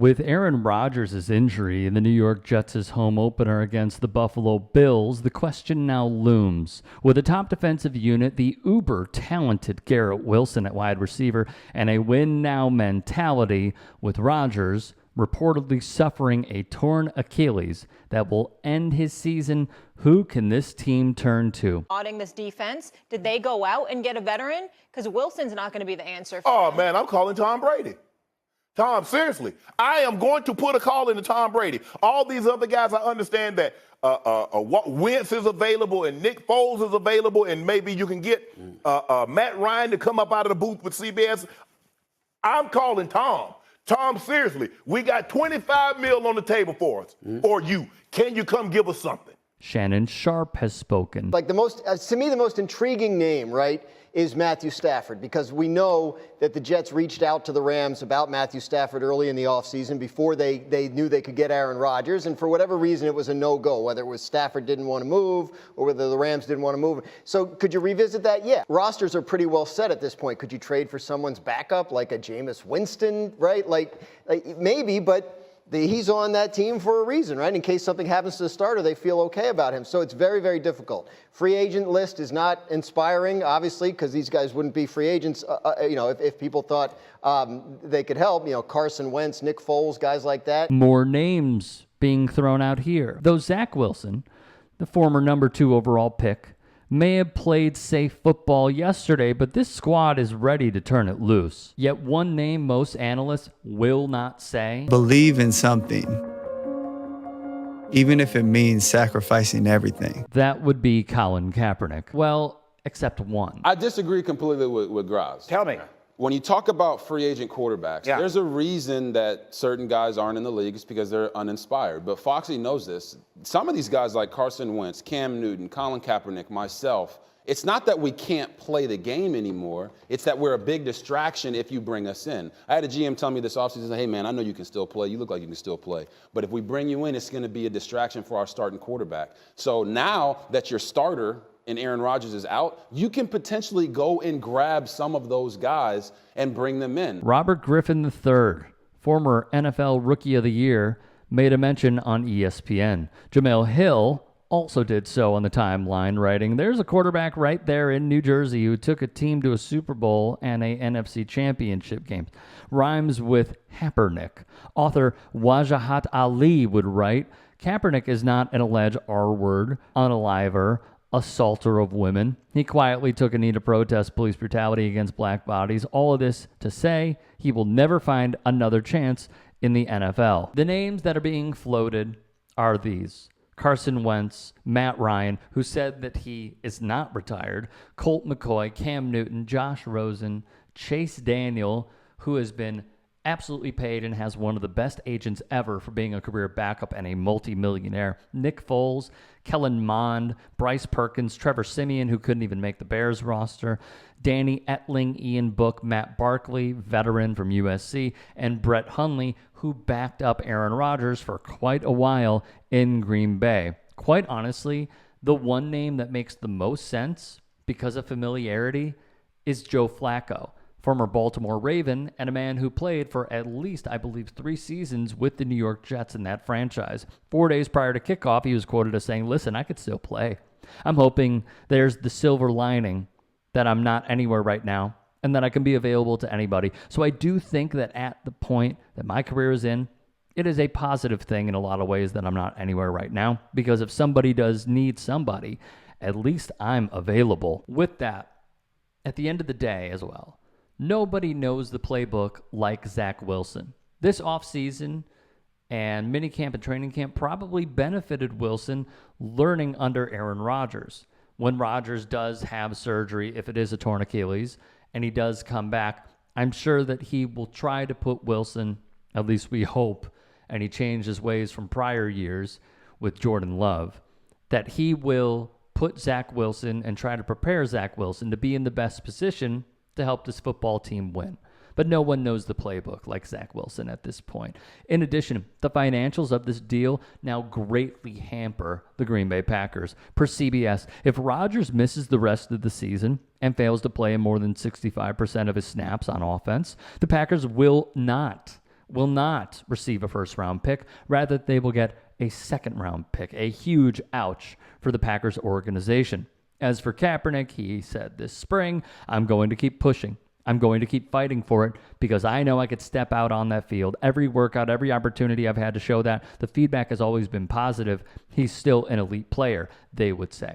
With Aaron Rodgers' injury in the New York Jets' home opener against the Buffalo Bills, the question now looms. With a top defensive unit, the uber-talented Garrett Wilson at wide receiver, and a win-now mentality, with Rodgers reportedly suffering a torn Achilles that will end his season, who can this team turn to? This defense, did they go out and get a veteran? Because Wilson's not going to be the answer. Man, I'm calling Tom Brady. Tom, seriously, I am going to put a call into Tom Brady. All these other guys, I understand that Wentz is available and Nick Foles is available, and maybe you can get Matt Ryan to come up out of the booth with CBS. I'm calling Tom. Tom, seriously, we got $25 million on the table for us, or you. Can you come give us something? Shannon Sharp has spoken. Like to me, the most intriguing name, right, is Matthew Stafford, because we know that the Jets reached out to the Rams about Matthew Stafford early in the offseason before they knew they could get Aaron Rodgers, and for whatever reason it was a no-go, whether it was Stafford didn't want to move or whether the Rams didn't want to move. So could you revisit that? Yeah. Rosters are pretty well set at this point. Could you trade for someone's backup, like a Jameis Winston, right? Like maybe, but he's on that team for a reason, right? In case something happens to the starter, they feel okay about him. So it's very, very difficult. Free agent list is not inspiring, obviously, because these guys wouldn't be free agents, if people thought they could help. Carson Wentz, Nick Foles, guys like that. More names being thrown out here. Though Zach Wilson, the former number 2 overall pick, may have played safe football yesterday, but this squad is ready to turn it loose. Yet one name most analysts will not say. Believe in something, even if it means sacrificing everything. That would be Colin Kaepernick. Well, except one. I disagree completely with Graz. Tell me. When you talk about free agent quarterbacks, Yeah. there's a reason that certain guys aren't in the league. It's because they're uninspired. But Foxy knows this. Some of these guys like Carson Wentz, Cam Newton, Colin Kaepernick, myself, it's not that we can't play the game anymore. It's that we're a big distraction if you bring us in. I had a GM tell me this offseason, hey, man, I know you can still play. You look like you can still play. But if we bring you in, it's going to be a distraction for our starting quarterback. So now that your starter and Aaron Rodgers is out, you can potentially go and grab some of those guys and bring them in. Robert Griffin III, former NFL Rookie of the Year, made a mention on ESPN. Jamel Hill also did so on the timeline, writing, "There's a quarterback right there in New Jersey who took a team to a Super Bowl and a NFC Championship game. Rhymes with Kaepernick." Author Wajahat Ali would write, "Kaepernick is not an alleged R-word, unaliver, assaulter of women. He quietly took a knee to protest police brutality against black bodies. All of this to say he will never find another chance in the NFL." The names that are being floated are these: Carson Wentz, Matt Ryan, who said that he is not retired, Colt McCoy, Cam Newton, Josh Rosen, Chase Daniel, who has been absolutely paid and has one of the best agents ever for being a career backup and a multi-millionaire, Nick Foles, Kellen Mond, Bryce Perkins, Trevor Siemian, who couldn't even make the Bears roster, Danny Etling, Ian Book, Matt Barkley, veteran from USC, and Brett Hundley, who backed up Aaron Rodgers for quite a while in Green Bay. Quite honestly, the one name that makes the most sense because of familiarity is Joe Flacco, former Baltimore Raven, and a man who played for at least, I believe, 3 seasons with the New York Jets in that franchise. 4 days prior to kickoff, he was quoted as saying, "Listen, I could still play. I'm hoping there's the silver lining that I'm not anywhere right now and that I can be available to anybody." So I do think that at the point that my career is in, it is a positive thing in a lot of ways that I'm not anywhere right now, because if somebody does need somebody, at least I'm available. With that, at the end of the day as well, nobody knows the playbook like Zach Wilson. This offseason and minicamp and training camp probably benefited Wilson learning under Aaron Rodgers. When Rodgers does have surgery, if it is a torn Achilles, and he does come back, I'm sure that he will try to put Wilson, at least we hope, and he changed his ways from prior years with Jordan Love, that he will put Zach Wilson and try to prepare Zach Wilson to be in the best position to help this football team win. But no one knows the playbook like Zach Wilson at this point. In addition, the financials of this deal now greatly hamper the Green Bay Packers. Per CBS, if Rodgers misses the rest of the season and fails to play in more than 65% of his snaps on offense, the Packers will not will not receive a first-round pick. Rather, they will get a second-round pick, a huge ouch for the Packers organization. As for Kaepernick, he said this spring, I'm going to keep pushing. I'm going to keep fighting for it because I know I could step out on that field. Every workout, every opportunity I've had to show that, the feedback has always been positive. He's still an elite player, they would say.